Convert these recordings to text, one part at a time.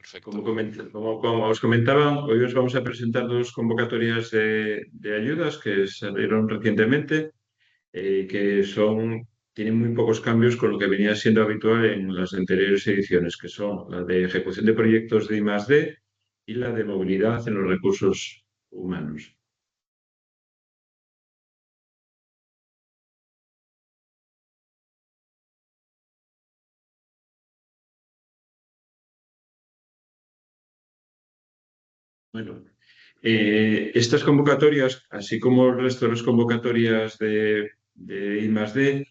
perfecto. Como os comentaba, hoy os vamos a presentar dos convocatorias de ayudas que salieron recientemente, que tienen muy pocos cambios con lo que venía siendo habitual en las anteriores ediciones, que son la de ejecución de proyectos de I+D y la de movilidad en los recursos humanos. Bueno, estas convocatorias, así como el resto de las convocatorias de I+D,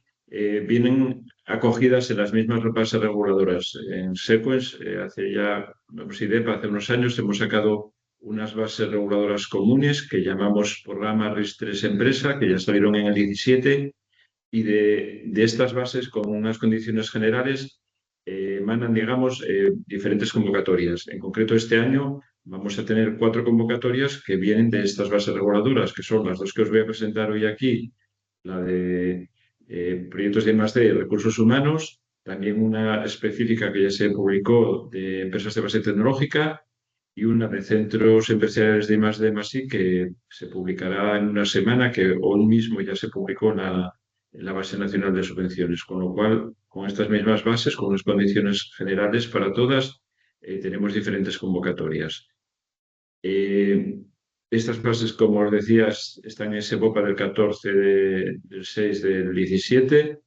vienen acogidas en las mismas bases reguladoras. En Sequens, hace ya, vamos, IDEPA, hace unos años, hemos sacado unas bases reguladoras comunes que llamamos Programa RIS3 Empresa, que ya salieron en el 17, y de estas bases, con unas condiciones generales, emanan, digamos, diferentes convocatorias. En concreto, este año vamos a tener 4 convocatorias que vienen de estas bases reguladoras, que son las dos que os voy a presentar hoy aquí, la de proyectos de I+D y recursos humanos, también una específica que ya se publicó de empresas de base tecnológica y una de centros empresariales de I+D más I que se publicará en una semana, que hoy mismo ya se publicó en la base nacional de subvenciones, con lo cual, con estas mismas bases, con unas condiciones generales para todas, tenemos diferentes convocatorias. Estas bases, como os decías, están en SEPOPA del 14 del 6 del 17.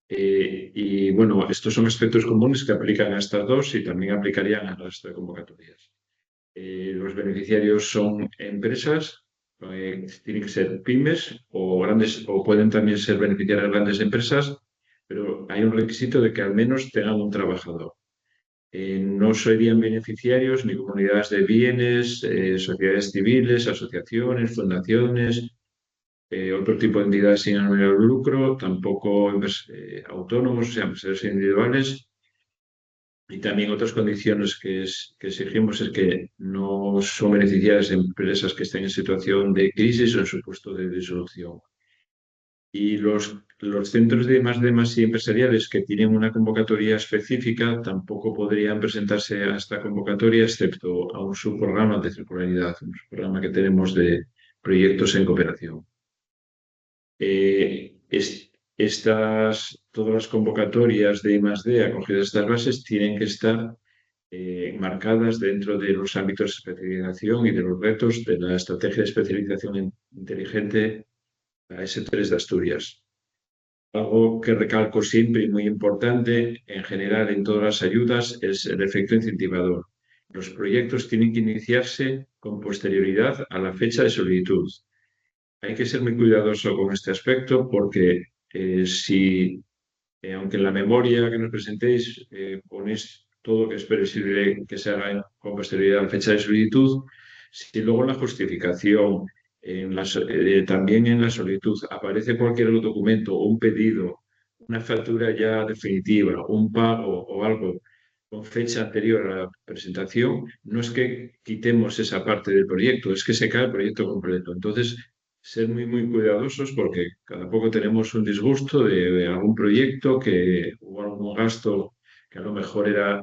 Y bueno, estos son aspectos comunes que aplican a estas dos y también aplicarían al resto de convocatorias. Los beneficiarios son empresas, tienen que ser pymes o grandes, o pueden también ser beneficiarias grandes empresas, pero hay un requisito de que al menos tengan un trabajador. No serían beneficiarios ni comunidades de bienes, sociedades civiles, asociaciones, fundaciones, otro tipo de entidades sin ánimo de lucro, tampoco autónomos, o sea, empresarios individuales. Y también otras condiciones que exigimos es que no son beneficiarias empresas que estén en situación de crisis o en su puesto de disolución. Y los centros de I+D+I empresariales que tienen una convocatoria específica tampoco podrían presentarse a esta convocatoria, excepto a un subprograma de circularidad, un subprograma que tenemos de proyectos en cooperación. Todas las convocatorias de I+D acogidas a estas bases tienen que estar marcadas dentro de los ámbitos de especialización y de los retos de la estrategia de especialización inteligente, la S3 de Asturias. Algo que recalco siempre y muy importante en general en todas las ayudas es el efecto incentivador. Los proyectos tienen que iniciarse con posterioridad a la fecha de solicitud. Hay que ser muy cuidadoso con este aspecto porque aunque en la memoria que nos presentéis ponéis todo que es previsible que se haga con posterioridad a la fecha de solicitud, si luego en la justificación, también en la solicitud, aparece cualquier documento o un pedido, una factura ya definitiva, un pago o algo con fecha anterior a la presentación, no es que quitemos esa parte del proyecto, es que se cae el proyecto completo. Entonces, ser muy, muy cuidadosos porque cada poco tenemos un disgusto de algún proyecto que hubo algún gasto que a lo mejor era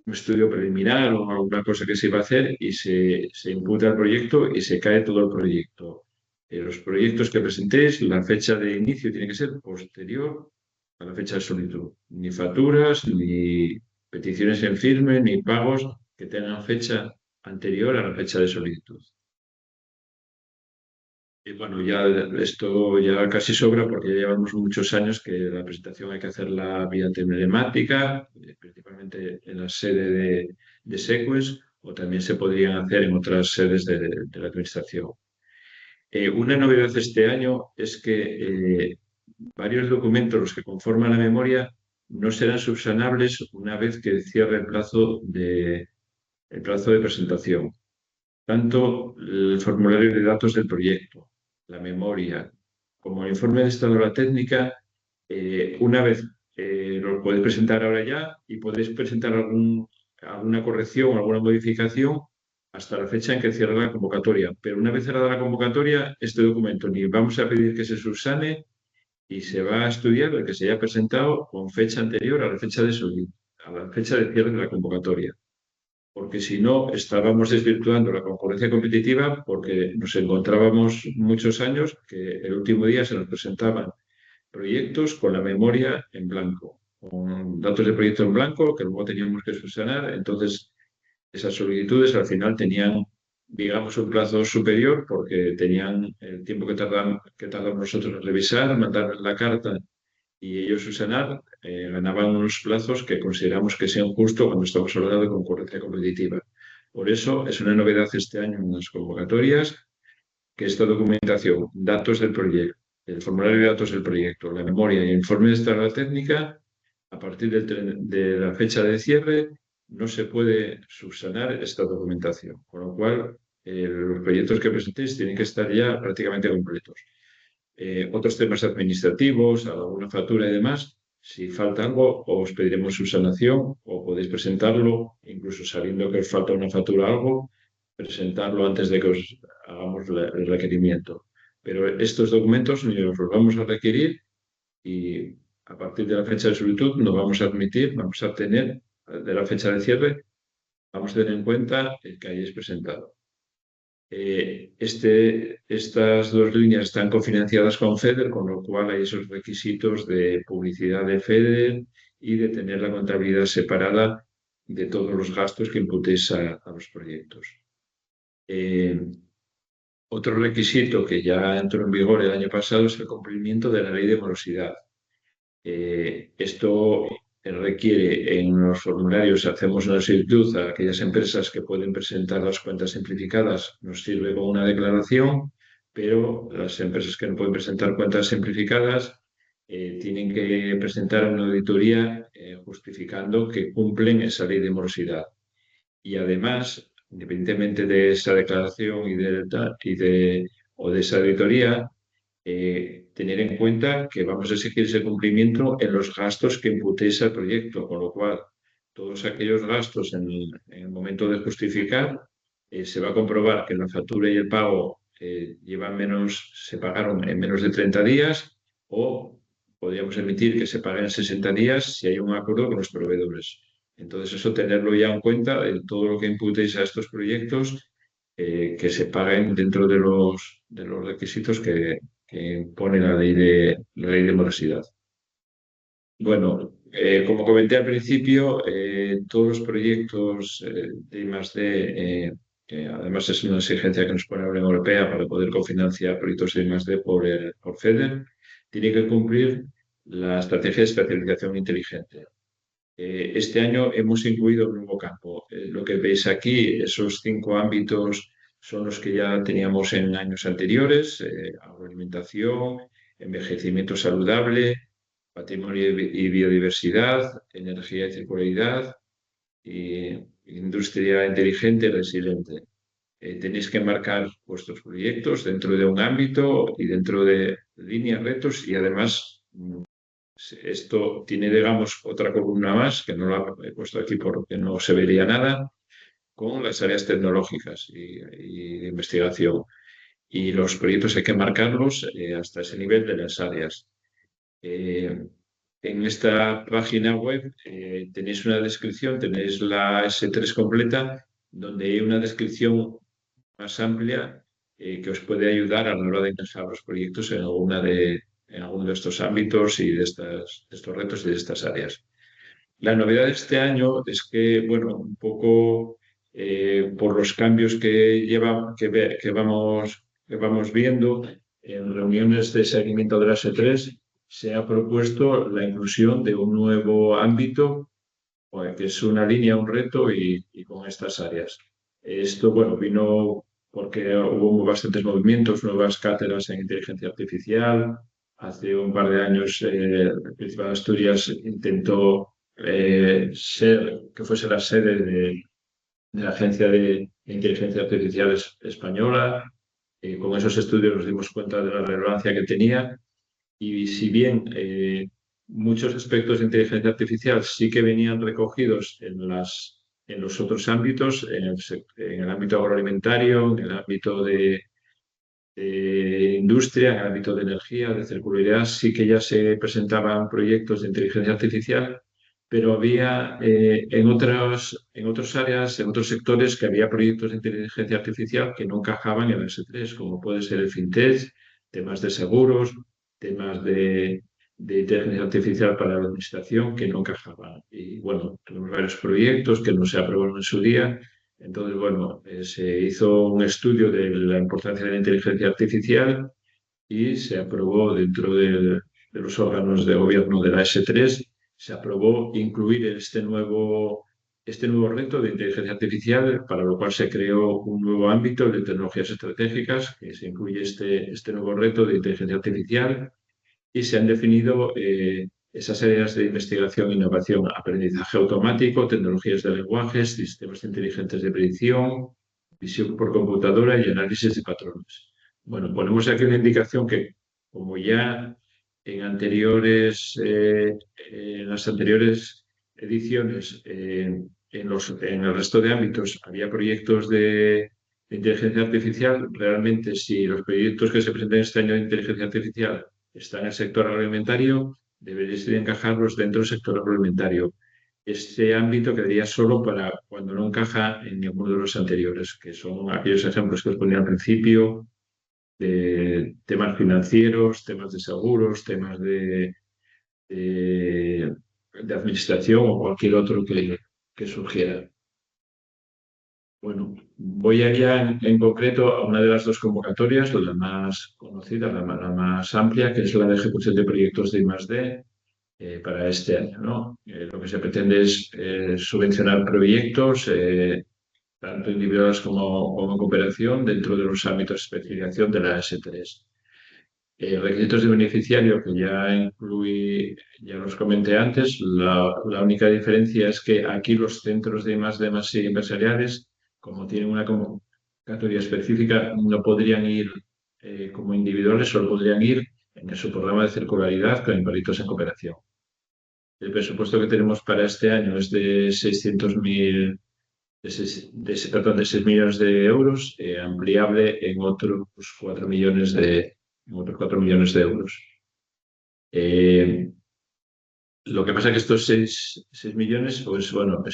un estudio preliminar o alguna cosa que se iba a hacer y se imputa el proyecto y se cae todo el proyecto. Los proyectos que presentéis, la fecha de inicio tiene que ser posterior a la fecha de solicitud. Ni facturas, ni peticiones en firme, ni pagos que tengan fecha anterior a la fecha de solicitud. Y bueno, ya esto ya casi sobra porque ya llevamos muchos años que la presentación hay que hacerla vía telemática, principalmente en la sede de Sequens, o también se podrían hacer en otras sedes de la Administración. Una novedad este año es que varios documentos, los que conforman la memoria, no serán subsanables una vez que cierre el plazo de presentación. Tanto el formulario de datos del proyecto, la memoria, como el informe de estado de la técnica, una vez lo podéis presentar ahora ya y podéis presentar alguna corrección o alguna modificación hasta la fecha en que cierre la convocatoria. Pero una vez cerrada la convocatoria, este documento ni vamos a pedir que se subsane y se va a estudiar el que se haya presentado con fecha anterior a la fecha de cierre de la convocatoria. porque si no estábamos desvirtuando la concurrencia competitiva porque nos encontrábamos muchos años que el último día se nos presentaban proyectos con la memoria en blanco, con datos de proyecto en blanco que luego teníamos que subsanar. Entonces, esas solicitudes al final tenían, digamos, un plazo superior porque tenían el tiempo que tardamos nosotros en revisar, mandar la carta y ellos subsanar, ganaban unos plazos que consideramos que sean justos cuando estamos hablando de concurrencia competitiva. Por eso es una novedad este año en las convocatorias que esta documentación, datos del proyecto, el formulario de datos del proyecto, la memoria y el informe de estado técnica, a partir de la fecha de cierre, no se puede subsanar esta documentación, con lo cual los proyectos que presentéis tienen que estar ya prácticamente completos. Otros temas administrativos, alguna factura y demás, si falta algo, os pediremos subsanación o podéis presentarlo, incluso sabiendo que os falta una factura o algo, presentarlo antes de que os hagamos el requerimiento. Pero estos documentos ni os los vamos a requerir y a partir de la fecha de solicitud nos vamos a admitir, vamos a tener, de la fecha de cierre, vamos a tener en cuenta el que hayáis presentado. Estas dos líneas están cofinanciadas con FEDER, con lo cual hay esos requisitos de publicidad de FEDER y de tener la contabilidad separada de todos los gastos que imputéis a los proyectos. Otro requisito que ya entró en vigor el año pasado es el cumplimiento de la ley de morosidad. Esto requiere en los formularios, hacemos una solicitud a aquellas empresas que pueden presentar las cuentas simplificadas, nos sirve como una declaración, pero las empresas que no pueden presentar cuentas simplificadas tienen que presentar una auditoría justificando que cumplen esa ley de morosidad. Y además, independientemente de esa declaración o de esa auditoría, tener en cuenta que vamos a exigir ese cumplimiento en los gastos que imputéis al proyecto, con lo cual todos aquellos gastos en el momento de justificar, se va a comprobar que la factura y el pago se pagaron en menos de 30 días o podríamos emitir que se paguen en 60 días si hay un acuerdo con los proveedores. Entonces, eso tenerlo ya en cuenta, en todo lo que imputéis a estos proyectos, que se paguen dentro de los requisitos que pone la ley de morosidad. Bueno, como comenté al principio, todos los proyectos de I+D, que además es una exigencia que nos pone la Unión Europea para poder cofinanciar proyectos de I+D por FEDER, tiene que cumplir la estrategia de especialización inteligente. Este año hemos incluido un nuevo campo. Lo que veis aquí, esos 5 ámbitos son los que ya teníamos en años anteriores: agroalimentación, envejecimiento saludable, patrimonio y biodiversidad, energía y circularidad, y industria inteligente y resiliente. Tenéis que marcar vuestros proyectos dentro de un ámbito y dentro de líneas, retos y además esto tiene, digamos, otra columna más, que no la he puesto aquí porque no se vería nada, con las áreas tecnológicas y de investigación. Y los proyectos hay que marcarlos hasta ese nivel de las áreas. En esta página web tenéis una descripción, tenéis la S3 completa, donde hay una descripción más amplia que os puede ayudar a la hora de encajar los proyectos en alguno de estos ámbitos y de estos retos y de estas áreas. La novedad de este año es que, bueno, un poco por los cambios que vamos viendo en reuniones de seguimiento de la S3, se ha propuesto la inclusión de un nuevo ámbito, que es una línea, un reto y con estas áreas. Esto, bueno, vino porque hubo bastantes movimientos, nuevas cátedras en inteligencia artificial. Hace un par de años el Principado de Asturias intentó que fuese la sede de la Agencia de Inteligencia Artificial Española. Con esos estudios nos dimos cuenta de la relevancia que tenía y si bien muchos aspectos de inteligencia artificial sí que venían recogidos en los otros ámbitos, en el ámbito agroalimentario, en el ámbito de industria, en el ámbito de energía, de circularidad, sí que ya se presentaban proyectos de inteligencia artificial, pero había en otras áreas, en otros sectores, que había proyectos de inteligencia artificial que no encajaban en el S3, como puede ser el fintech, temas de seguros, temas de inteligencia artificial para la administración que no encajaban. Y bueno, tuvimos varios proyectos que no se aprobaron en su día. Entonces, bueno, se hizo un estudio de la importancia de la inteligencia artificial y se aprobó dentro de los órganos de gobierno de la S3, se aprobó incluir este nuevo reto de inteligencia artificial, para lo cual se creó un nuevo ámbito de tecnologías estratégicas, que se incluye este nuevo reto de inteligencia artificial y se han definido esas áreas de investigación e innovación: aprendizaje automático, tecnologías de lenguajes, sistemas inteligentes de predicción, visión por computadora y análisis de patrones. Bueno, ponemos aquí una indicación que, como ya en las anteriores ediciones, en el resto de ámbitos había proyectos de inteligencia artificial. Realmente, si los proyectos que se presentan este año de inteligencia artificial están en el sector agroalimentario, deberíais de encajarlos dentro del sector agroalimentario. Este ámbito quedaría solo para cuando no encaja en ninguno de los anteriores, que son aquellos ejemplos que os ponía al principio, de temas financieros, temas de seguros, temas de administración o cualquier otro que surgiera. Bueno, voy allá en concreto a una de las dos convocatorias, la más conocida, la más amplia, que es la de ejecución de proyectos de I+D para este año, ¿no? Lo que se pretende es subvencionar proyectos, tanto individuales como en cooperación, dentro de los ámbitos de especialización de la S3. Requisitos de beneficiario, que ya los comenté antes. La única diferencia es que aquí los centros de I+D+I empresariales, como tienen una convocatoria específica, no podrían ir como individuales, solo podrían ir en su programa de circularidad con proyectos en cooperación. El presupuesto que tenemos para este año es de 600.000, perdón, de 6 millones de euros, ampliable en otros 4 millones de euros. Lo que pasa es que estos 6 millones, pues bueno,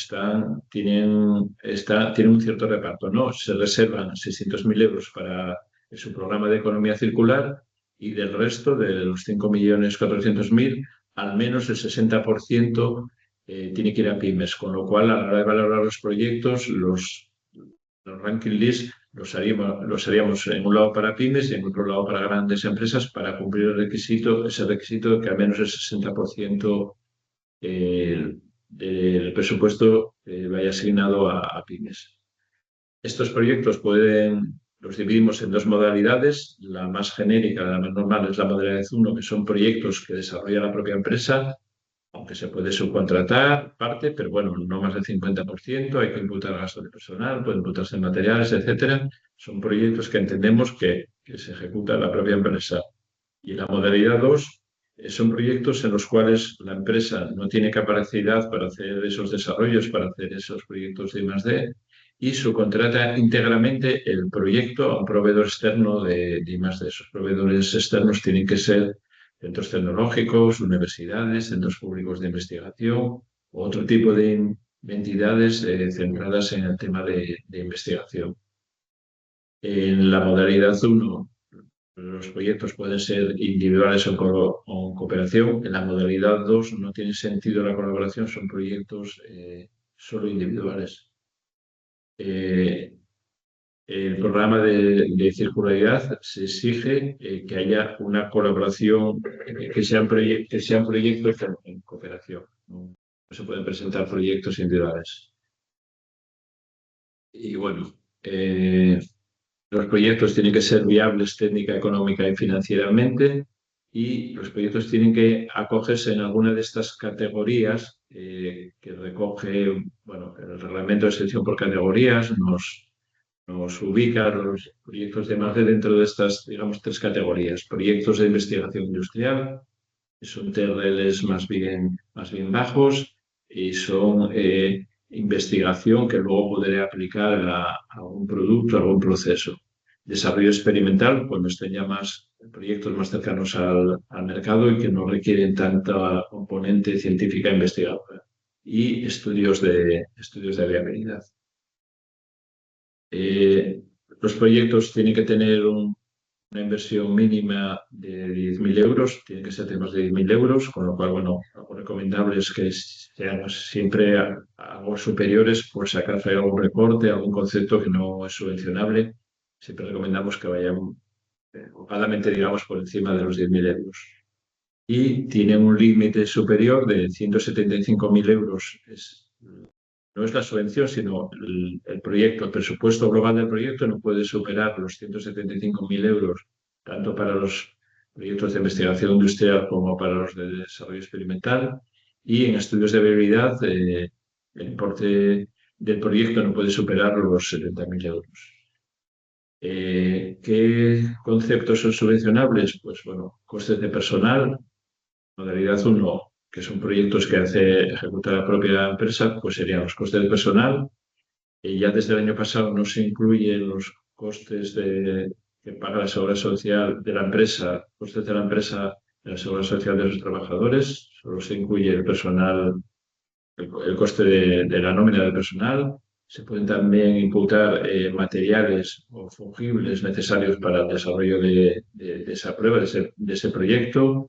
tienen un cierto reparto, ¿no? Se reservan 600.000 euros para su programa de economía circular, y del resto, de los 5.400.000, al menos el 60% tiene que ir a pymes, con lo cual, a la hora de valorar los proyectos, los ranking list los haríamos en un lado para pymes y en otro lado para grandes empresas, para cumplir ese requisito de que al menos el 60% del presupuesto vaya asignado a pymes. Estos proyectos los dividimos en dos modalidades. La más genérica, la más normal, es la modalidad 1, que son proyectos que desarrolla la propia empresa, aunque se puede subcontratar parte, pero bueno, no más del 50%, hay que imputar gastos de personal, pueden imputarse materiales, etcétera. Son proyectos que entendemos que se ejecuta la propia empresa. Y la modalidad 2 son proyectos en los cuales la empresa no tiene capacidad para hacer esos desarrollos, para hacer esos proyectos de I+D, y subcontrata íntegramente el proyecto a un proveedor externo de I+D. Esos proveedores externos tienen que ser centros tecnológicos, universidades, centros públicos de investigación u otro tipo de entidades centradas en el tema de investigación. En la modalidad 1, los proyectos pueden ser individuales o en cooperación. En la modalidad 2 no tiene sentido la colaboración, son proyectos solo individuales. El programa de circularidad se exige que haya una colaboración, que sean proyectos en cooperación. No se pueden presentar proyectos individuales. Y bueno, los proyectos tienen que ser viables técnica, económica y financieramente, y los proyectos tienen que acogerse en alguna de estas categorías que recoge, bueno, el reglamento de selección por categorías nos ubica los proyectos de MACE dentro de estas, digamos, tres categorías. Proyectos de investigación industrial, que son TRLs más bien bajos, y son investigación que luego podré aplicar a un producto, a algún proceso. Desarrollo experimental, cuando estén ya proyectos más cercanos al mercado y que no requieren tanta componente científica investigadora. y estudios de viabilidad. Los proyectos tienen que tener una inversión mínima de 10.000 euros, tiene que ser de más de 10.000 euros, con lo cual, bueno, lo recomendable es que sean siempre algo superiores por si acaso hay algún recorte, algún concepto que no es subvencionable. Siempre recomendamos que vayan holgadamente, digamos, por encima de los 10.000 euros. Y tiene un límite superior de 175.000 euros. No es la subvención, sino el proyecto, el presupuesto global del proyecto no puede superar los 175.000 euros, tanto para los proyectos de investigación industrial como para los de desarrollo experimental. Y en estudios de viabilidad, el importe del proyecto no puede superar los 70.000 euros. ¿Qué conceptos son subvencionables? Pues bueno, costes de personal, modalidad uno, que son proyectos que ejecuta la propia empresa, pues serían los costes de personal. Y ya desde el año pasado no se incluyen los costes que paga la seguridad social de la empresa, costes de la empresa de la seguridad social de los trabajadores, solo se incluye el personal, el coste de la nómina del personal. Se pueden también imputar materiales o fungibles necesarios para el desarrollo de esa prueba, de ese proyecto.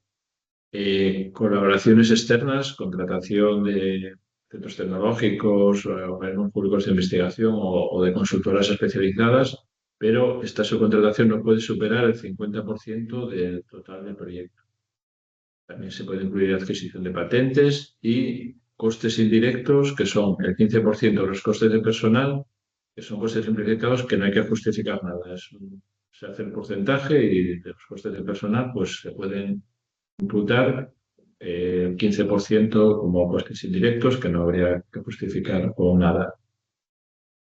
Colaboraciones externas, contratación de centros tecnológicos, organismos públicos de investigación o de consultoras especializadas, pero esta subcontratación no puede superar el 50% del total del proyecto. También se puede incluir adquisición de patentes y costes indirectos, que son el 15% de los costes de personal, que son costes simplificados que no hay que justificar nada. Se hace el porcentaje y de los costes de personal pues se pueden imputar el 15% como costes indirectos que no habría que justificar con nada.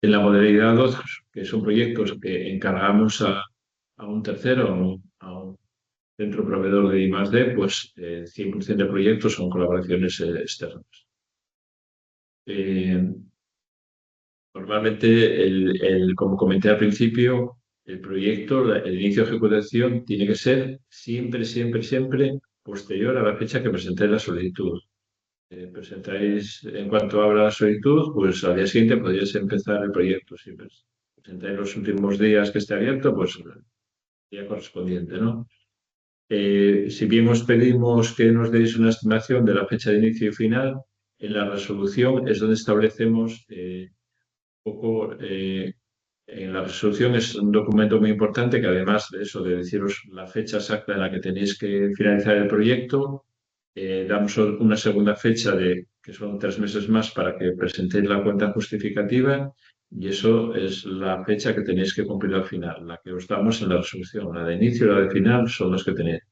En la modalidad 2, que son proyectos que encargamos a un tercero, a un centro proveedor de I+D, pues 100% de proyectos son colaboraciones externas. Eh, Normalmente, como comenté al principio, el proyecto, el inicio de ejecución tiene que ser siempre, siempre, siempre posterior a la fecha que presentéis la solicitud. Presentáis, en cuanto abra la solicitud, pues al día siguiente podríais empezar el proyecto. Si presentáis los últimos días que esté abierto, pues el día correspondiente, ¿no? Si bien os pedimos que nos deis una estimación de la fecha de inicio y final, en la resolución es donde establecemos poco. En la resolución es un documento muy importante que además de eso, de deciros la fecha exacta en la que tenéis que finalizar el proyecto, damos una segunda fecha que son 3 meses más para que presentéis la cuenta justificativa y eso es la fecha que tenéis que cumplir al final, la que os damos en la resolución. La de inicio y la de final son las que tenéis.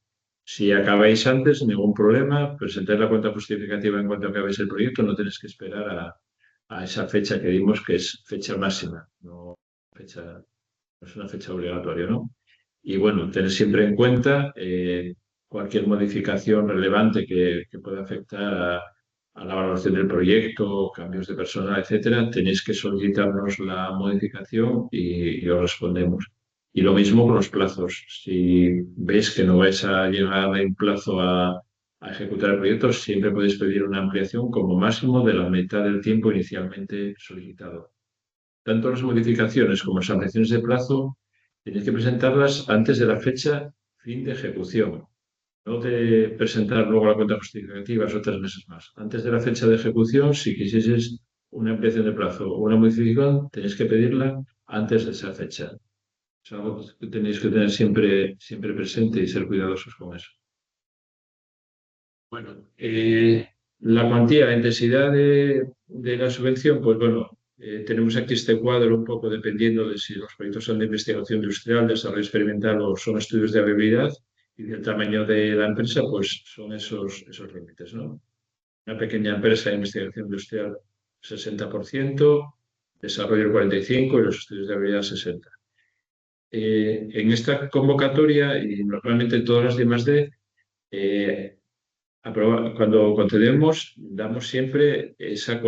Si acabáis antes, ningún problema, presentáis la cuenta justificativa en cuanto acabéis el proyecto, no tenéis que esperar a esa fecha que dimos, que es fecha máxima, no es una fecha obligatoria, ¿no? Y bueno, tener siempre en cuenta cualquier modificación relevante que pueda afectar a la valoración del proyecto, cambios de personal, etcétera, tenéis que solicitarnos la modificación y os respondemos. Y lo mismo con los plazos. Si veis que no vais a llegar en plazo a ejecutar el proyecto, siempre podéis pedir una ampliación como máximo de la mitad del tiempo inicialmente solicitado. Tanto las modificaciones como las ampliaciones de plazo tenéis que presentarlas antes de la fecha fin de ejecución. No de presentar luego la cuenta justificativa, o 3 meses más. Antes de la fecha de ejecución, si quisieses una ampliación de plazo o una modificación, tenéis que pedirla antes de esa fecha. Es algo que tenéis que tener siempre, siempre presente y ser cuidadosos con eso. Bueno, la cuantía, la intensidad de la subvención, pues bueno, tenemos aquí este cuadro un poco dependiendo de si los proyectos son de investigación industrial, desarrollo experimental o son estudios de viabilidad y del tamaño de la empresa, pues son esos límites, ¿no? Una pequeña empresa de investigación industrial, 60%, desarrollo el 45% y los estudios de viabilidad 60%. En esta convocatoria y normalmente en todas las demás de cuando concedemos, damos siempre esa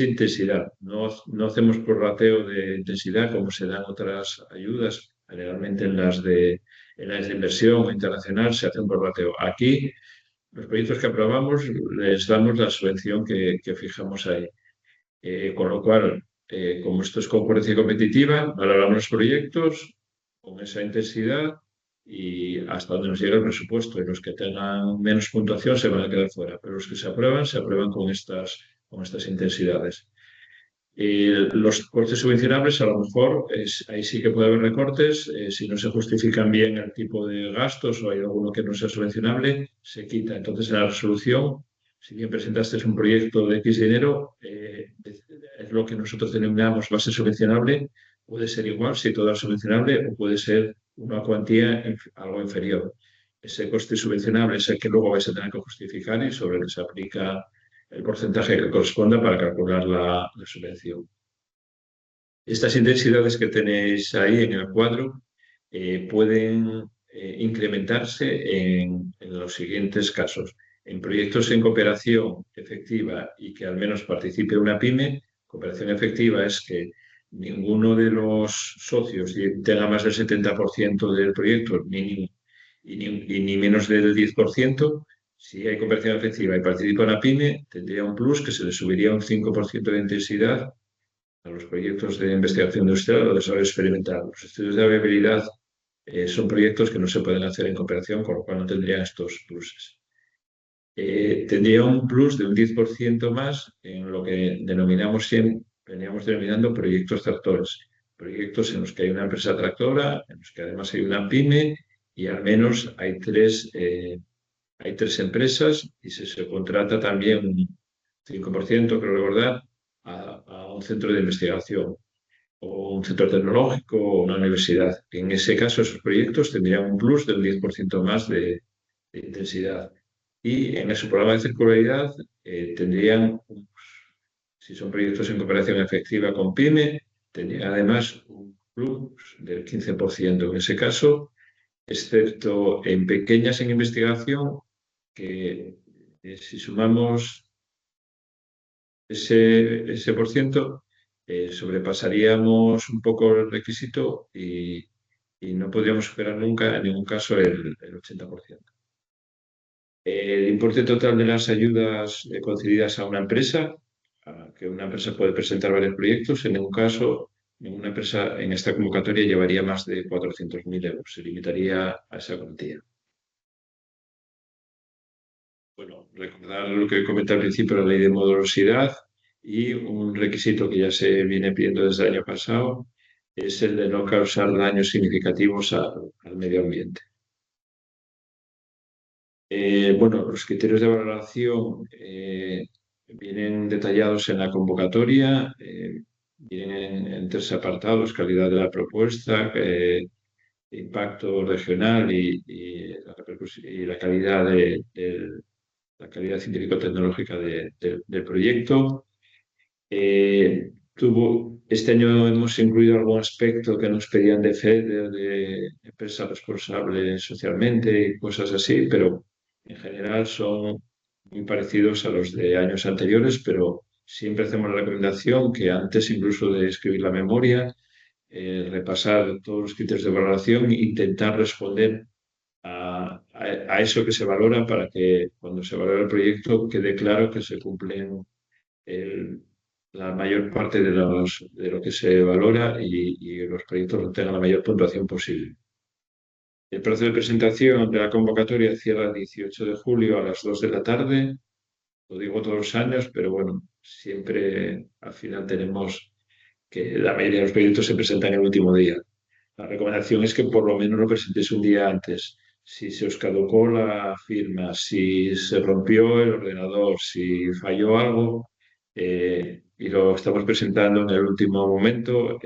intensidad. No hacemos prorrateo de intensidad como se dan otras ayudas. Generalmente en las de inversión internacional se hace un prorrateo. Aquí los proyectos que aprobamos les damos la subvención que fijamos ahí. Con lo cual, como esto es concurrencia competitiva, valoramos los proyectos con esa intensidad y hasta donde nos llega el presupuesto. Y los que tengan menos puntuación se van a quedar fuera, pero los que se aprueban con estas intensidades. Los costes subvencionables, a lo mejor, ahí sí que puede haber recortes. Si no se justifican bien el tipo de gastos o hay alguno que no sea subvencionable, se quita. Entonces, en la resolución, si bien presentaste un proyecto de X dinero, es lo que nosotros denominamos base subvencionable. Puede ser igual si todo es subvencionable o puede ser una cuantía algo inferior. Ese coste subvencionable es el que luego vais a tener que justificar y sobre el que se aplica el porcentaje que corresponda para calcular la subvención. Estas intensidades que tenéis ahí en el cuadro pueden incrementarse en los siguientes casos. En proyectos en cooperación efectiva y que al menos participe una pyme, cooperación efectiva es que ninguno de los socios tenga más del 70% del proyecto, ni menos del 10%. Si hay cooperación efectiva y participa una pyme, tendría un plus que se le subiría un 5% de intensidad a los proyectos de investigación industrial o desarrollo experimental. Los estudios de viabilidad son proyectos que no se pueden hacer en cooperación, con lo cual no tendrían estos pluses. Tendría un plus de un 10% más en lo que veníamos denominando proyectos tractores. Proyectos en los que hay una empresa tractora, en los que además hay una pyme y al menos hay tres empresas y se contrata también un 5%, creo recordar, a un centro de investigación o un centro tecnológico o una universidad. En ese caso, esos proyectos tendrían un plus del 10% más de intensidad. Y en su programa de circularidad tendrían, si son proyectos en cooperación efectiva con PYME, tendrían además un plus del 15%. En ese caso, excepto en pequeñas en investigación, que si sumamos ese por ciento, sobrepasaríamos un poco el requisito y no podríamos superar nunca, en ningún caso, el 80%. El importe total de las ayudas concedidas a una empresa, que una empresa puede presentar varios proyectos, en ningún caso, ninguna empresa en esta convocatoria llevaría más de 400.000 euros, se limitaría a esa cuantía. Bueno, recordar lo que comenté al principio, la ley de morosidad y un requisito que ya se viene pidiendo desde el año pasado es el de no causar daños significativos al medio ambiente. Bueno, los criterios de valoración vienen detallados en la convocatoria, vienen en tres apartados: calidad de la propuesta, impacto regional y la calidad la calidad científico-tecnológica del proyecto. Este año hemos incluido algún aspecto que nos pedían de FED, de empresa responsable socialmente y cosas así, pero en general son muy parecidos a los de años anteriores, pero siempre hacemos la recomendación que antes incluso de escribir la memoria, repasar todos los criterios de valoración e intentar responder a eso que se valora para que cuando se valora el proyecto quede claro que se cumplen la mayor parte de lo que se valora y los proyectos tengan la mayor puntuación posible. El plazo de presentación de la convocatoria cierra el 18 de julio a las 2 de la tarde. Lo digo todos los años, pero bueno, siempre al final tenemos que la mayoría de los proyectos se presentan el último día. La recomendación es que por lo menos lo presentéis un día antes. Si se os caducó la firma, si se rompió el ordenador, si falló algo y lo estamos presentando en el último momento,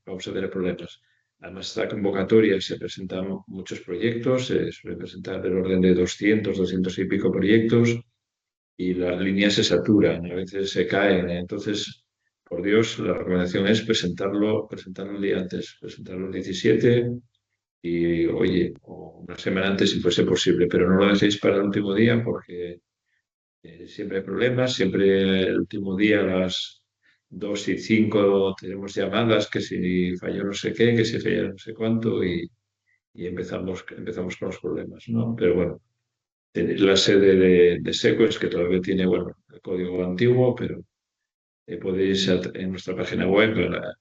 vamos a tener problemas. Además, esta convocatoria se presentan muchos proyectos, se suele presentar del orden de 200, 200 y pico proyectos y las líneas se saturan, a veces se caen. Entonces, por Dios, la recomendación es presentarlo el día antes, presentarlo el 17 y, oye, o una semana antes si fuese posible, pero no lo dejéis para el último día porque siempre hay problemas, siempre el último día a las 2 y 5 tenemos llamadas que si falló no sé qué, que si falló no sé cuánto y empezamos con los problemas, ¿no? Pero bueno. La sede de Sequest, que todavía tiene, bueno, el código antiguo, pero podéis en nuestra página web,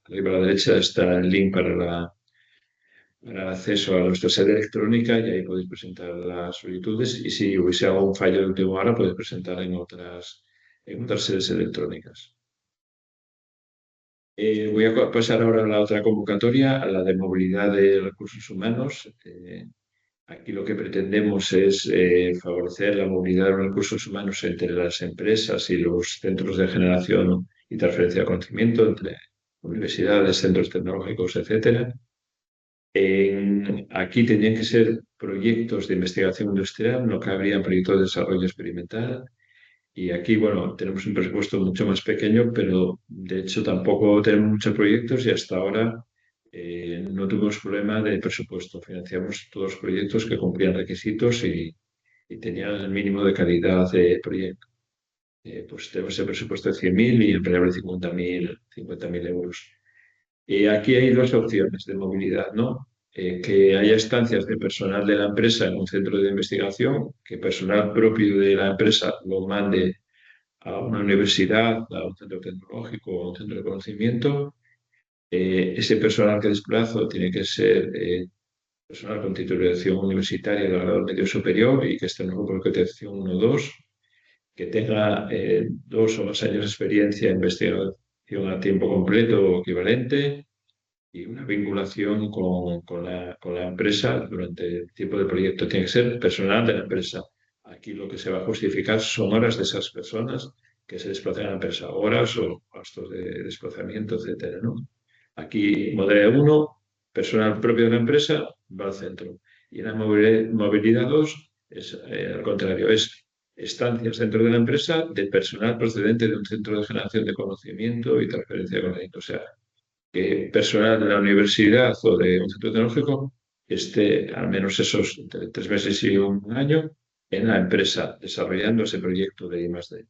arriba a la derecha está el link para el acceso a nuestra sede electrónica y ahí podéis presentar las solicitudes y si hubiese algún fallo de última hora podéis presentar en otras sedes electrónicas. Voy a pasar ahora a la otra convocatoria, a la de movilidad de recursos humanos. Aquí lo que pretendemos es favorecer la movilidad de los recursos humanos entre las empresas y los centros de generación y transferencia de conocimiento, entre universidades, centros tecnológicos, etcétera. Aquí tendrían que ser proyectos de investigación industrial, no cabrían proyectos de desarrollo experimental. Y aquí, bueno, tenemos un presupuesto mucho más pequeño, pero de hecho tampoco tenemos muchos proyectos y hasta ahora no tuvimos problema de presupuesto. Financiamos todos los proyectos que cumplían requisitos y tenían el mínimo de calidad de proyecto. Pues tenemos el presupuesto de 100.000 y el variable de 50.000 euros. Aquí hay dos opciones de movilidad, ¿no? Que haya estancias de personal de la empresa en un centro de investigación, que personal propio de la empresa lo mande a una universidad, a un centro tecnológico o a un centro de conocimiento. Ese personal que desplazo tiene que ser personal con titulación universitaria de grado medio superior y que esté en un grupo de cotización 1 o 2, que tenga 2 o más años de experiencia en investigación a tiempo completo o equivalente y una vinculación con la empresa durante el tiempo del proyecto. Tiene que ser personal de la empresa. Aquí lo que se va a justificar son horas de esas personas que se desplazan a la empresa, horas o gastos de desplazamiento, etcétera, ¿no? Aquí, modalidad 1, personal propio de la empresa va al centro. Y en la movilidad 2 es al contrario, es estancias dentro de la empresa de personal procedente de un centro de generación de conocimiento y transferencia de conocimiento. O sea, que personal de la universidad o de un centro tecnológico esté al menos esos entre 3 meses y un año en la empresa desarrollando ese proyecto de I+D.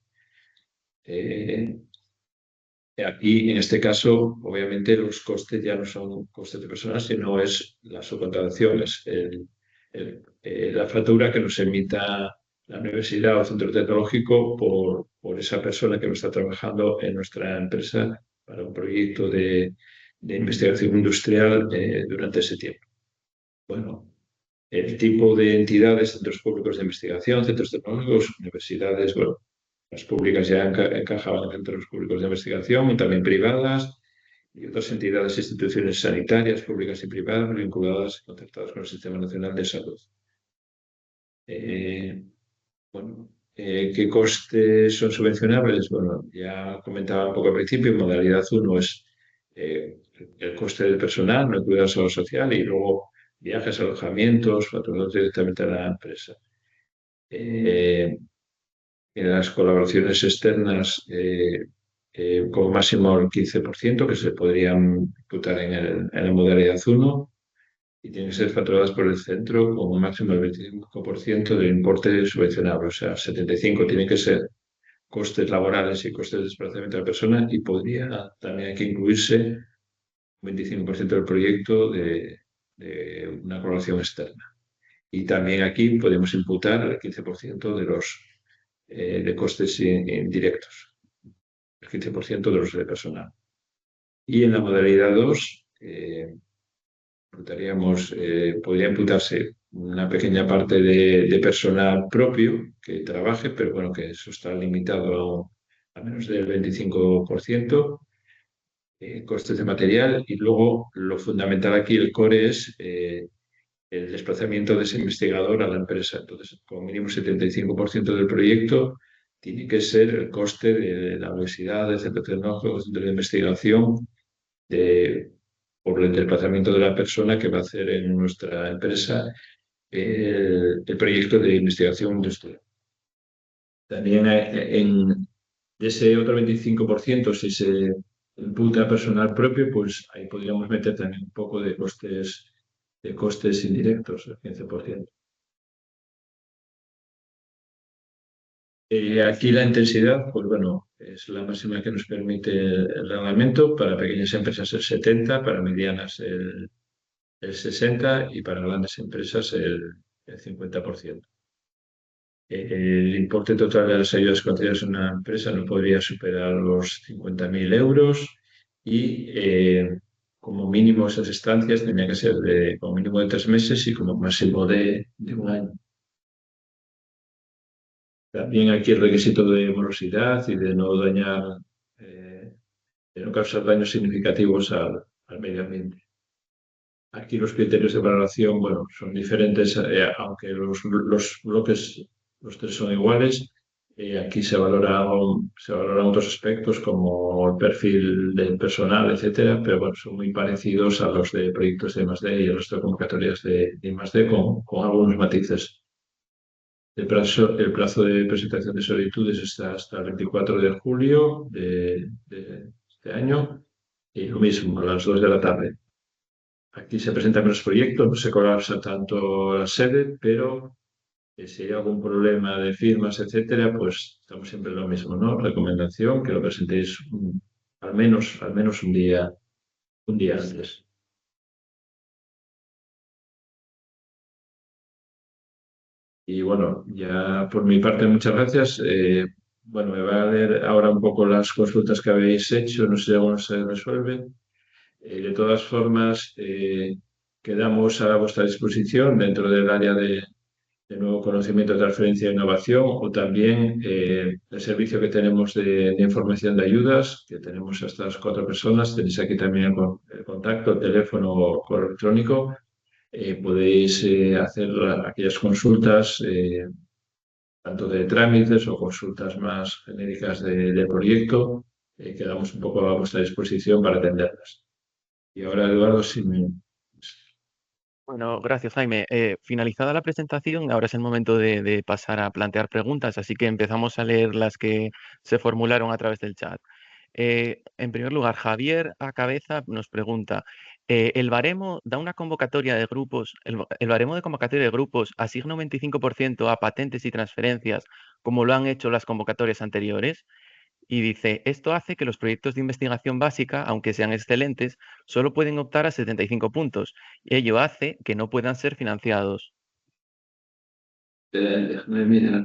Aquí, en este caso, obviamente los costes ya no son costes de personal, sino es la subcontratación, es la factura que nos emita la universidad o centro tecnológico por esa persona que no está trabajando en nuestra empresa para un proyecto de investigación industrial durante ese tiempo. Bueno, el tipo de entidades, centros públicos de investigación, centros tecnológicos, universidades, bueno, las públicas ya encajaban entre los públicos de investigación y también privadas y otras entidades e instituciones sanitarias, públicas y privadas, vinculadas y concertadas con el Sistema Nacional de Salud. Bueno, ¿qué costes son subvencionables? Bueno, ya comentaba un poco al principio, en modalidad 1 es el coste del personal, no incluida la seguridad social, y luego viajes, alojamientos, facturados directamente a la empresa. En las colaboraciones externas, como máximo el 15%, que se podrían imputar en la modalidad 1, y tienen que ser facturadas por el centro con un máximo del 25% del importe subvencionable. O sea, 75% tienen que ser costes laborales y costes de desplazamiento de la persona y podría también hay que incluirse un 25% del proyecto de una colaboración externa. Y también aquí podemos imputar el 15% de costes indirectos, el 15% de los de personal. Y en la modalidad 2, podría imputarse una pequeña parte de personal propio que trabaje, pero bueno, que eso está limitado a menos del 25%, costes de material y luego lo fundamental aquí, el core, es el desplazamiento de ese investigador a la empresa. Entonces, como mínimo 75% del proyecto tiene que ser el coste de la universidad, del centro tecnológico, del centro de investigación, por el desplazamiento de la persona que va a hacer en nuestra empresa el proyecto de investigación industrial. También de ese otro 25%, si se imputa personal propio, pues ahí podríamos meter también un poco de costes indirectos, el 15%. Aquí la intensidad, pues bueno, es la máxima que nos permite el reglamento. Para pequeñas empresas el 70, para medianas el 60 y para grandes empresas el 50%. el importe total de las ayudas concedidas a una empresa no podría superar los 50.000 euros y como mínimo esas estancias tenían que ser de como mínimo de 3 meses y como máximo de un año. También aquí el requisito de morosidad y de no dañar, eh, de no causar daños significativos al medio ambiente. Aquí los criterios de valoración, bueno, son diferentes, aunque los bloques, los tres son iguales. Aquí se valoran otros aspectos como el perfil del personal, etcétera, pero bueno, son muy parecidos a los de proyectos de I+D y a las de convocatorias de I+D con algunos matices. El plazo de presentación de solicitudes está hasta el 24 de julio de este año y lo mismo, a las 2 de la tarde. Aquí se presentan los proyectos, no se colapsa tanto la sede, pero si hay algún problema de firmas, etcétera, pues estamos siempre en lo mismo, ¿no? Recomendación que lo presentéis al menos un día antes. Y bueno, ya por mi parte, muchas gracias. Bueno, me va a leer ahora un poco las consultas que habéis hecho, no sé si alguna se resuelve. De todas formas, quedamos a vuestra disposición dentro del área de nuevo conocimiento, transferencia e innovación, o también el servicio que tenemos de información de ayudas, que tenemos a estas 4 personas. Tenéis aquí también el contacto, el teléfono o correo electrónico. Podéis hacer aquellas consultas, tanto de trámites o consultas más genéricas de proyecto. Quedamos un poco a vuestra disposición para atenderlas. Y ahora, Eduardo, si me... Bueno, gracias, Jaime. Finalizada la presentación, ahora es el momento de pasar a plantear preguntas, así que empezamos a leer las que se formularon a través del chat. En primer lugar, Javier a cabeza nos pregunta, ¿el baremo da una convocatoria de grupos, el baremo de convocatoria de grupos asigna un 25% a patentes y transferencias, como lo han hecho las convocatorias anteriores? Y dice, esto hace que los proyectos de investigación básica, aunque sean excelentes, solo pueden optar a 75 puntos. Y ello hace que no puedan ser financiados. Déjame mirar.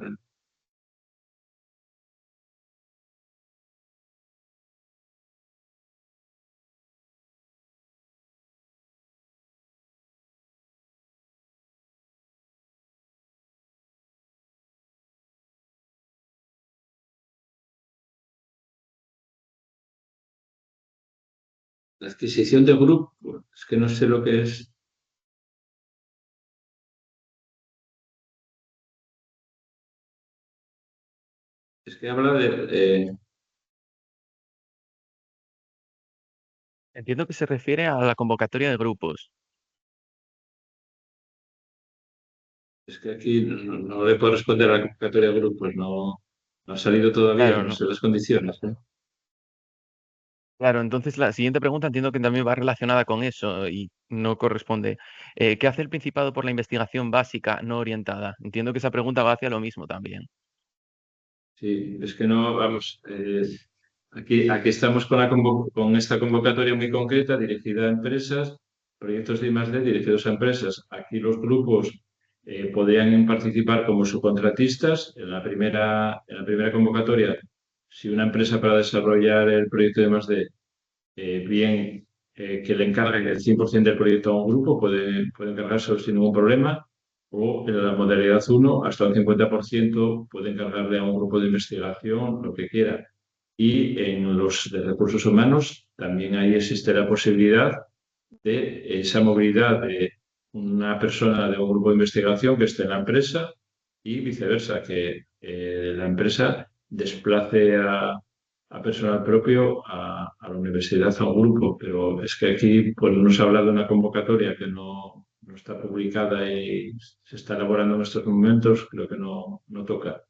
La adquisición de grupo, es que no sé lo que es. Es que habla de... Entiendo que se refiere a la convocatoria de grupos. es que aquí no le puedo responder a la convocatoria de grupos, no ha salido todavía, Claro, no no. sé las condiciones, ¿eh? Claro, entonces la siguiente pregunta entiendo que también va relacionada con eso y no corresponde. ¿Qué hace el Principado por la investigación básica no orientada? Entiendo que esa pregunta va hacia lo mismo también. Sí, es que no, vamos, aquí estamos con esta convocatoria muy concreta dirigida a empresas, proyectos de I+D dirigidos a empresas. Aquí los grupos podrían participar como subcontratistas. En la primera convocatoria, si una empresa para desarrollar el proyecto de I+D, bien que le encarguen el 100% del proyecto a un grupo, puede encargárselo sin ningún problema, o en la modalidad uno hasta un 50% puede encargarle a un grupo de investigación lo que quiera. Y en los de recursos humanos también ahí existe la posibilidad de esa movilidad de una persona de un grupo de investigación que esté en la empresa y viceversa, que la empresa desplace a personal propio a la universidad, a un grupo. Pero es que aquí pues, nos habla de una convocatoria que no está publicada y se está elaborando en estos momentos, creo que no toca.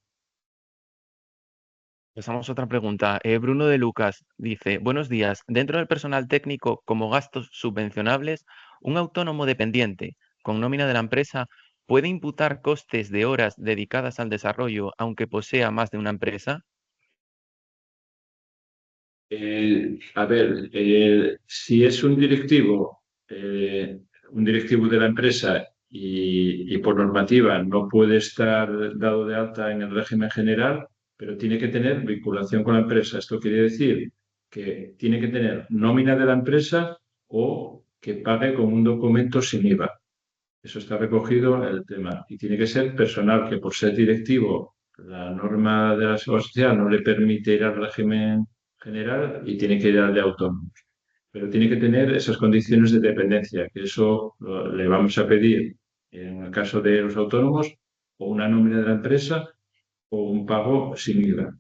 Pasamos a otra pregunta. Bruno de Lucas dice, buenos días. Dentro del personal técnico, como gastos subvencionables, un autónomo dependiente con nómina de la empresa puede imputar costes de horas dedicadas al desarrollo, aunque posea más de una empresa. A ver, si es un directivo de la empresa y por normativa no puede estar dado de alta en el régimen general, pero tiene que tener vinculación con la empresa. Esto quiere decir que tiene que tener nómina de la empresa o que pague con un documento sin IVA. Eso está recogido en el tema. Y tiene que ser personal, que por ser directivo, la norma de la Seguridad Social no le permite ir al régimen general y tiene que ir al de autónomos. Pero tiene que tener esas condiciones de dependencia, que eso le vamos a pedir en el caso de los autónomos, o una nómina de la empresa o un pago sin IVA.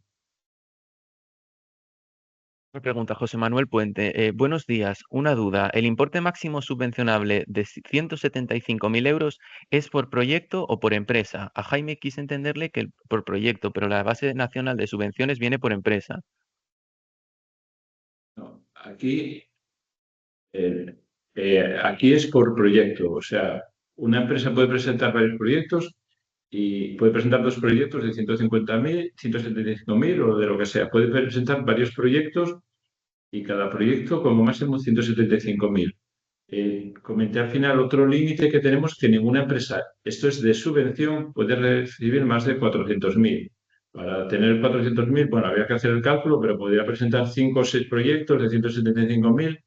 Me pregunta José Manuel Puente. Buenos días. Una duda. ¿El importe máximo subvencionable de 175.000 euros es por proyecto o por empresa? A Jaime quise entenderle que por proyecto, pero la base nacional de subvenciones viene por empresa. No, aquí es por proyecto, o sea, una empresa puede presentar varios proyectos y puede presentar dos proyectos de 150.000, 175.000 o de lo que sea. Puede presentar varios proyectos y cada proyecto como máximo 175.000. Comenté al final otro límite que tenemos que ninguna empresa, esto es de subvención, puede recibir más de 400.000. Para tener 400.000, bueno, había que hacer el cálculo, pero podría presentar 5 o 6 proyectos de 175.000,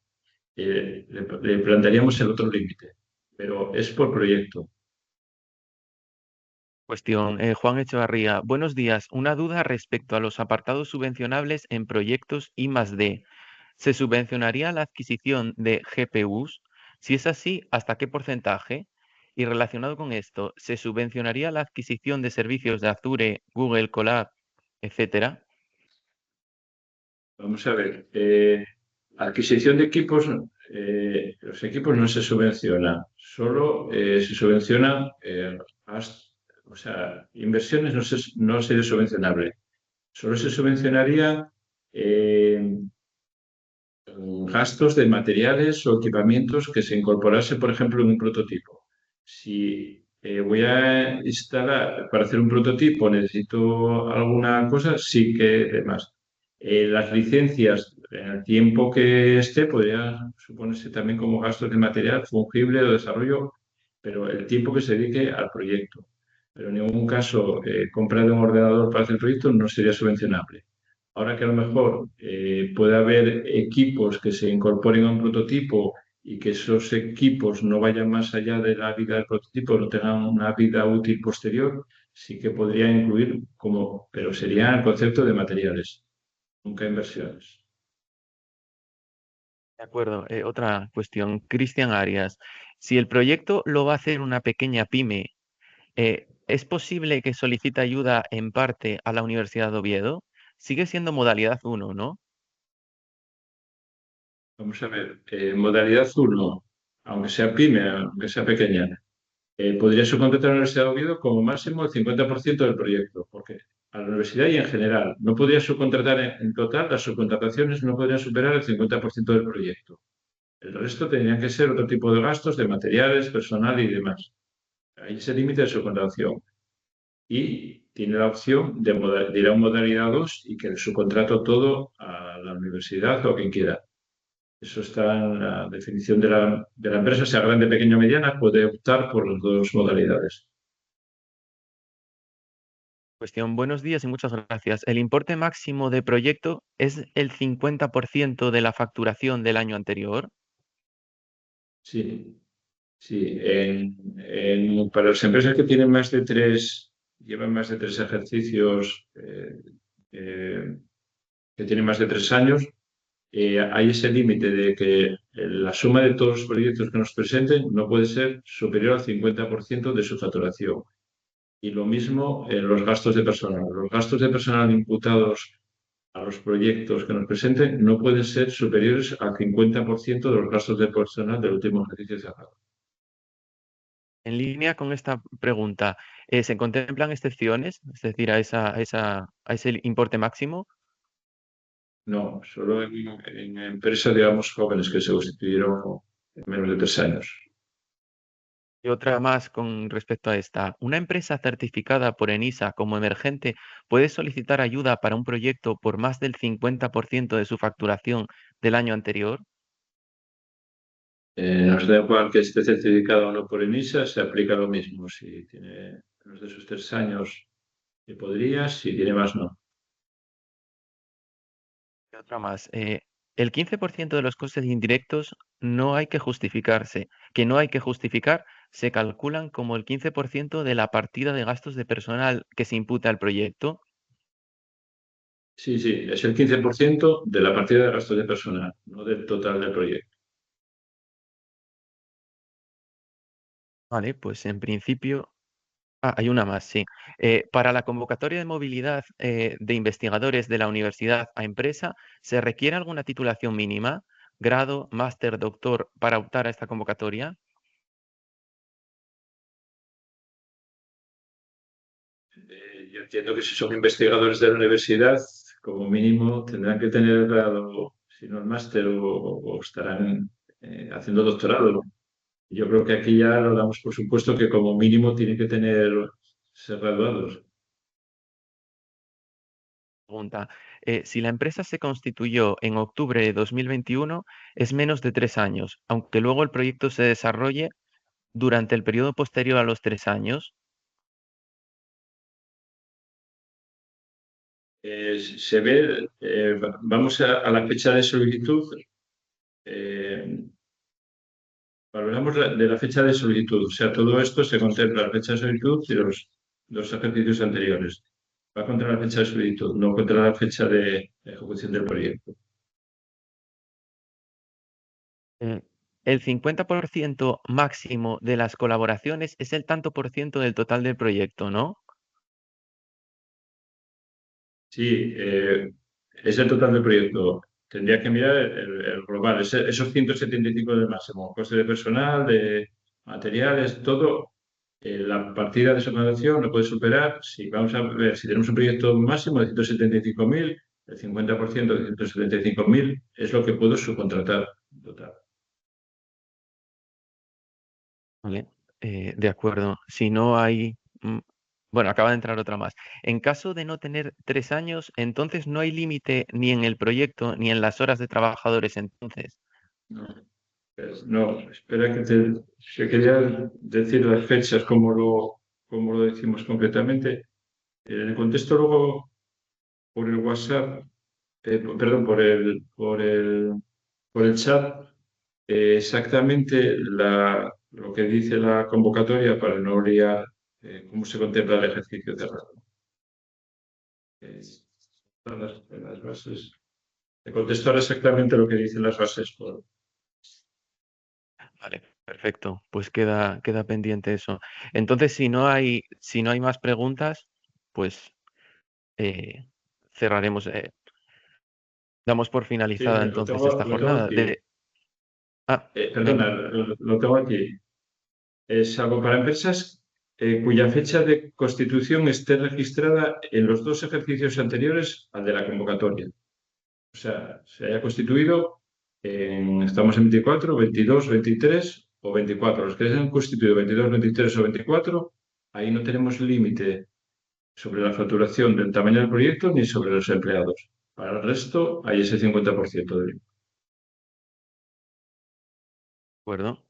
le plantearíamos el otro límite, pero es por proyecto. Cuestión. Juan Echevarría. Buenos días. Una duda respecto a los apartados subvencionables en proyectos I+D. ¿Se subvencionaría la adquisición de GPUs? Si es así, ¿hasta qué porcentaje? Y relacionado con esto, ¿se subvencionaría la adquisición de servicios de Azure, Google Colab, etcétera? Vamos a ver, adquisición de equipos, los equipos no se subvencionan, solo se subvenciona, o sea, inversiones no sería subvencionable, solo se subvencionaría eh, gastos de materiales o equipamientos que se incorporase, por ejemplo, en un prototipo. Si voy a instalar, para hacer un prototipo necesito alguna cosa, sí que demás. Las licencias, en el tiempo que esté, podría suponerse también como gastos de material fungible o desarrollo, pero el tiempo que se dedique al proyecto. Pero en ningún caso, comprar un ordenador para hacer el proyecto no sería subvencionable. Ahora que a lo mejor puede haber equipos que se incorporen a un prototipo y que esos equipos no vayan más allá de la vida del prototipo, no tengan una vida útil posterior, sí que podría incluir como, pero sería el concepto de materiales, nunca inversiones. De acuerdo. Otra cuestión. Cristian Arias. Si el proyecto lo va a hacer una pequeña pyme, ¿es posible que solicite ayuda en parte a la Universidad de Oviedo? Sigue siendo modalidad uno, ¿no? Vamos a ver, modalidad uno, aunque sea pyme, aunque sea pequeña, podría subcontratar a la Universidad de Oviedo como máximo el 50% del proyecto, porque a la universidad y en general no podría subcontratar en total, las subcontrataciones no podrían superar el 50% del proyecto. El resto tendrían que ser otro tipo de gastos de materiales, personal y demás. Hay ese límite de subcontratación. Y tiene la opción de ir a una modalidad 2 y que el subcontrato todo a la universidad o a quien quiera. Eso está en la definición de la empresa, sea grande, pequeña o mediana, puede optar por las dos modalidades. Cuestión, buenos días y muchas gracias. ¿El importe máximo de proyecto es el 50% de la facturación del año anterior? Sí, sí. Para las empresas que tienen más de tres, llevan más de tres ejercicios, eh, que tienen más de 3 años, hay ese límite de que la suma de todos los proyectos que nos presenten no puede ser superior al 50% de su facturación. Y lo mismo en los gastos de personal. Los gastos de personal imputados a los proyectos que nos presenten no pueden ser superiores al 50% de los gastos de personal del último ejercicio cerrado. En línea con esta pregunta, ¿se contemplan excepciones? Es decir, a ese importe máximo. No, solo en empresas, digamos, jóvenes que se constituyeron en menos de 3 años. Y otra más con respecto a esta. ¿Una empresa certificada por ENISA como emergente puede solicitar ayuda para un proyecto por más del 50% de su facturación del año anterior? Nos da igual que esté certificado o no por ENISA, se aplica lo mismo. Si tiene menos de esos 3 años, podría, si tiene más, no. Y otra más. El 15% de los costes indirectos no hay que justificarse, que no hay que justificar, se calculan como el 15% de la partida de gastos de personal que se imputa al proyecto. Sí, sí, es el 15% de la partida de gastos de personal, no del total del proyecto. Vale, pues en principio. Hay una más, sí. Para la convocatoria de movilidad de investigadores de la universidad a empresa, ¿se requiere alguna titulación mínima? ¿Grado, máster, doctor para optar a esta convocatoria? Yo entiendo que si son investigadores de la universidad, como mínimo tendrán que tener el grado, si no el máster, o estarán haciendo doctorado. Yo creo que aquí ya lo damos por supuesto que como mínimo tienen que ser graduados. Pregunta. Si la empresa se constituyó en octubre de 2021, es menos de 3 años, aunque luego el proyecto se desarrolle durante el periodo posterior a los 3 años. Se ve, vamos a la fecha de solicitud, eh, valoramos de la fecha de solicitud, o sea, todo esto se contempla la fecha de solicitud y los dos ejercicios anteriores. Va contra la fecha de solicitud, no contra la fecha de ejecución del proyecto. Eh, el 50% máximo de las colaboraciones es el tanto por ciento del total del proyecto, ¿no? Sí, es el total del proyecto. Tendría que mirar el global, esos 175 de máximo, coste de personal, de materiales, todo. La partida de subvención no puede superar, si vamos a ver, si tenemos un proyecto máximo de 175.000, el 50% de 175.000 es lo que puedo subcontratar en total. Vale, de acuerdo. Si no hay... Bueno, acaba de entrar otra más. En caso de no tener 3 años, entonces no hay límite ni en el proyecto ni en las horas de trabajadores, entonces. No, no, espera que quería decir las fechas como lo decimos concretamente. En el contexto luego por el WhatsApp, perdón, por el chat, exactamente lo que dice la convocatoria para no liar cómo se contempla el ejercicio cerrado. Las bases. Te contesto ahora exactamente lo que dicen las bases. Vale, perfecto. Pues queda pendiente eso. Entonces, si no hay más preguntas, pues eh, cerraremos, damos por Sí, finalizada lo entonces tengo, esta lo tengo jornada aquí. de... Ah, Perdona, venga. lo tengo aquí. Salvo para empresas cuya fecha de constitución esté registrada en los dos ejercicios anteriores al de la convocatoria. O sea, se haya constituido estamos en 24, 22, 23 o 24. Los que se hayan constituido 22, 23 o 24, ahí no tenemos límite sobre la facturación del tamaño del proyecto ni sobre los empleados. Para el resto, hay ese 50% de límite. De acuerdo.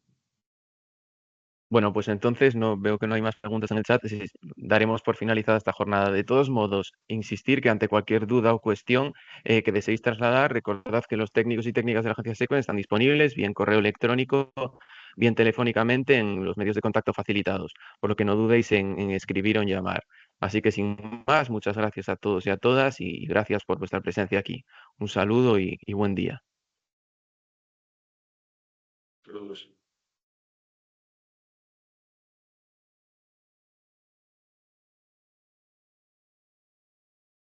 Bueno, pues entonces no veo que no hay más preguntas en el chat. Sí, daremos por finalizada esta jornada. De todos modos, insistir que ante cualquier duda o cuestión que deseéis trasladar, recordad que los técnicos y técnicas de la agencia Seco están disponibles, bien correo electrónico, bien telefónicamente en los medios de contacto facilitados, por lo que no dudéis en escribir o en llamar. Así que sin más, muchas gracias a todos y a todas y gracias por vuestra presencia aquí. Un saludo y buen día. Saludos.